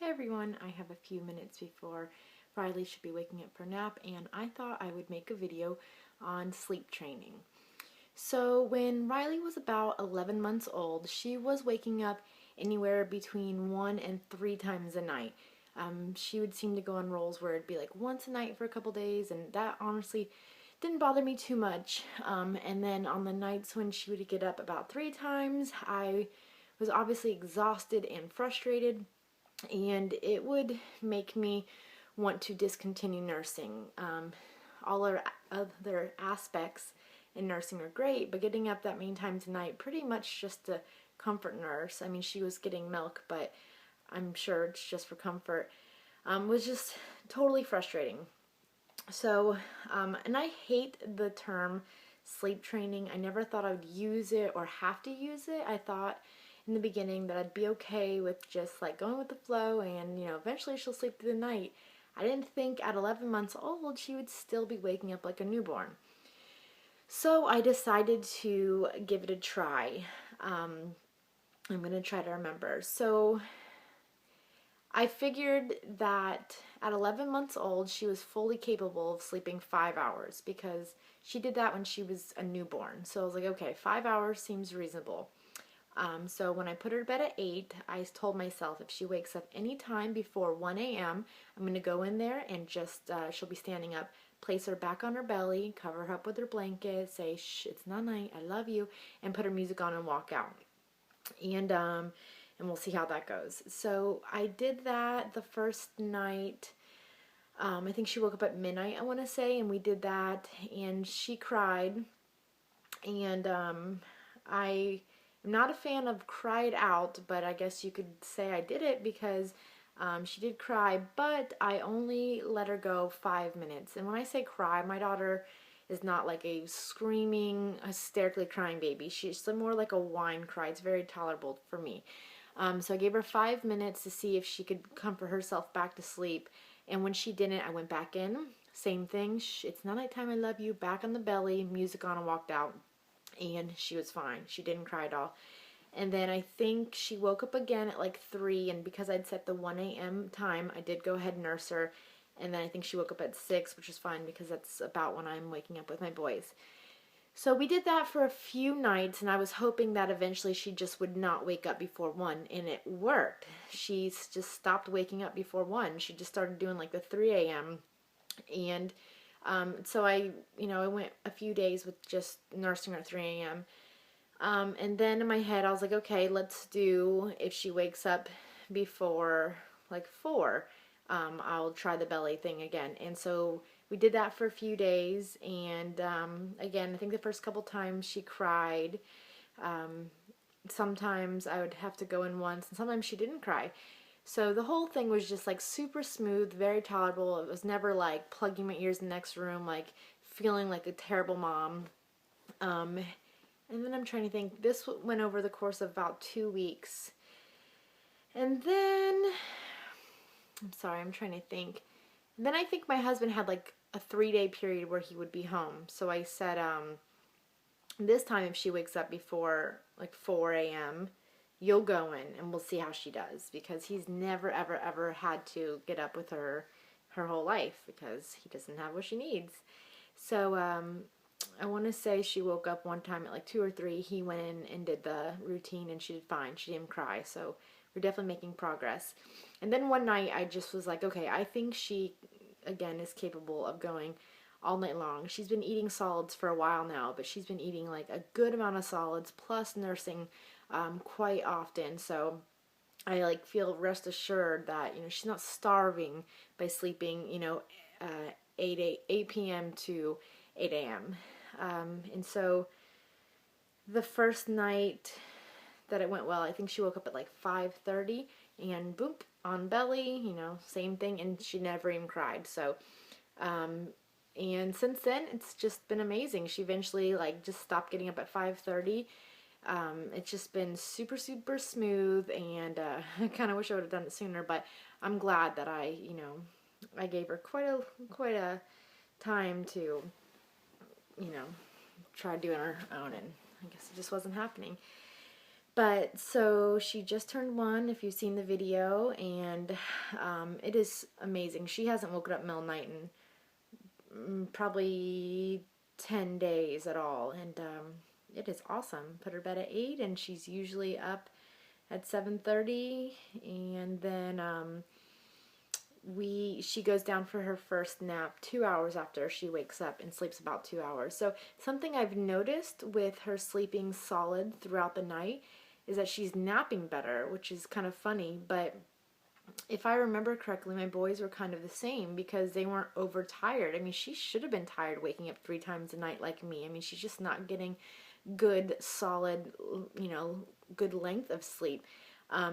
Hi everyone, I have a few minutes before Riley should be waking up for a nap, and I thought I would make a video on sleep training. So when Riley was about 11 months old, she was waking up anywhere between 1 and 3 times a night. She would seem to go on rolls where it'd be like once a night for a couple days, and that honestly didn't bother me too much. And then on the nights when she would get up about 3 times, I was obviously exhausted and frustrated, and it would make me want to discontinue nursing. All other aspects in nursing are great, but getting up that many times a night, pretty much just to comfort nurse. I mean, she was getting milk, but I'm sure it's just for comfort. Was just totally frustrating. So, and I hate the term sleep training. I never thought I would use it or have to use it. I thought in the beginning that I'd be okay with just like going with the flow and, eventually she'll sleep through the night. I didn't think at 11 months old she would still be waking up like a newborn. So I decided to give it a try. I'm going to try to remember. So I figured that at 11 months old, she was fully capable of sleeping 5 hours because she did that when she was a newborn. So I was like, okay, 5 hours seems reasonable. So when I put her to bed at 8, I told myself if she wakes up any time before 1 a.m., I'm going to go in there and just, she'll be standing up, place her back on her belly, cover her up with her blanket, say, shh, it's not night, I love you, and put her music on and walk out. And we'll see how that goes. So I did that the first night. I think she woke up at midnight, I want to say, and we did that, and she cried. And I am not a fan of cried out, but I guess you could say I did it because she did cry, but I only let her go 5 minutes. And when I say cry, my daughter is not like a screaming, hysterically crying baby. She's more like a whine cry. It's very tolerable for me. So I gave her 5 minutes to see if she could comfort herself back to sleep. And when she didn't, I went back in. Same thing. It's not nighttime, I love you. Back on the belly, music on, and walked out. And she was fine. She didn't cry at all. And then I think she woke up again at like 3. And because I'd set the 1 a.m. time, I did go ahead and nurse her. And then I think she woke up at 6, which is fine because that's about when I'm waking up with my boys. So we did that for a few nights, and I was hoping that eventually she just would not wake up before 1, and it worked. She just stopped waking up before 1. She just started doing like the 3 a.m. And so I went a few days with just nursing her at 3 a.m. And then in my head, I was like, okay, let's do, if she wakes up before like 4, I'll try the belly thing again. And so we did that for a few days, and again, I think the first couple times she cried. Sometimes I would have to go in once, and sometimes she didn't cry. So the whole thing was just like super smooth, very tolerable. It was never like plugging my ears in the next room, like feeling like a terrible mom. And then I'm trying to think, this went over the course of about 2 weeks. And then, I'm sorry, I'm trying to think. And then I think my husband had like a 3-day period where he would be home. So I said, this time if she wakes up before like 4 a.m., you'll go in and we'll see how she does. Because he's never, ever, ever had to get up with her whole life because he doesn't have what she needs. So I want to say she woke up one time at like 2 or 3. He went in and did the routine and she did fine. She didn't cry. So we're definitely making progress. And then one night I just was like, okay, I think she, again, is capable of going all night long. She's been eating solids for a while now, but she's been eating like a good amount of solids plus nursing quite often. So I like feel rest assured that, she's not starving by sleeping, 8 p.m. to 8 a.m. And so the first night that it went well, I think she woke up at like 5:30 and boop, on belly, same thing, and she never even cried. So, and since then, it's just been amazing. She eventually like just stopped getting up at 5:30. It's just been super, super smooth, and I kind of wish I would have done it sooner, but I'm glad that I gave her quite a time to, try doing her own, and I guess it just wasn't happening. But so she just turned 1, if you've seen the video, and it is amazing. She hasn't woken up middle of the night in probably 10 days at all, and it is awesome. Put her to bed at 8, and she's usually up at 7:30, and then she goes down for her first nap 2 hours after she wakes up and sleeps about 2 hours. So something I've noticed with her sleeping solid throughout the night is that she's napping better, which is kind of funny, but if I remember correctly, my boys were kind of the same because they weren't overtired. I mean, she should have been tired waking up 3 times a night like me. I mean, she's just not getting good, solid, good length of sleep.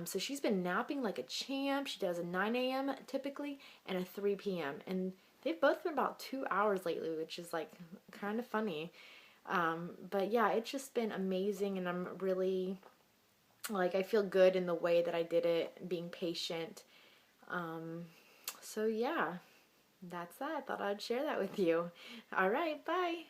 So she's been napping like a champ. She does a 9 a.m. typically and a 3 p.m. And they've both been about 2 hours lately, which is like kind of funny. But yeah, it's just been amazing, and I'm really like, I feel good in the way that I did it, being patient. So yeah, that's that. I thought I'd share that with you. All right, bye.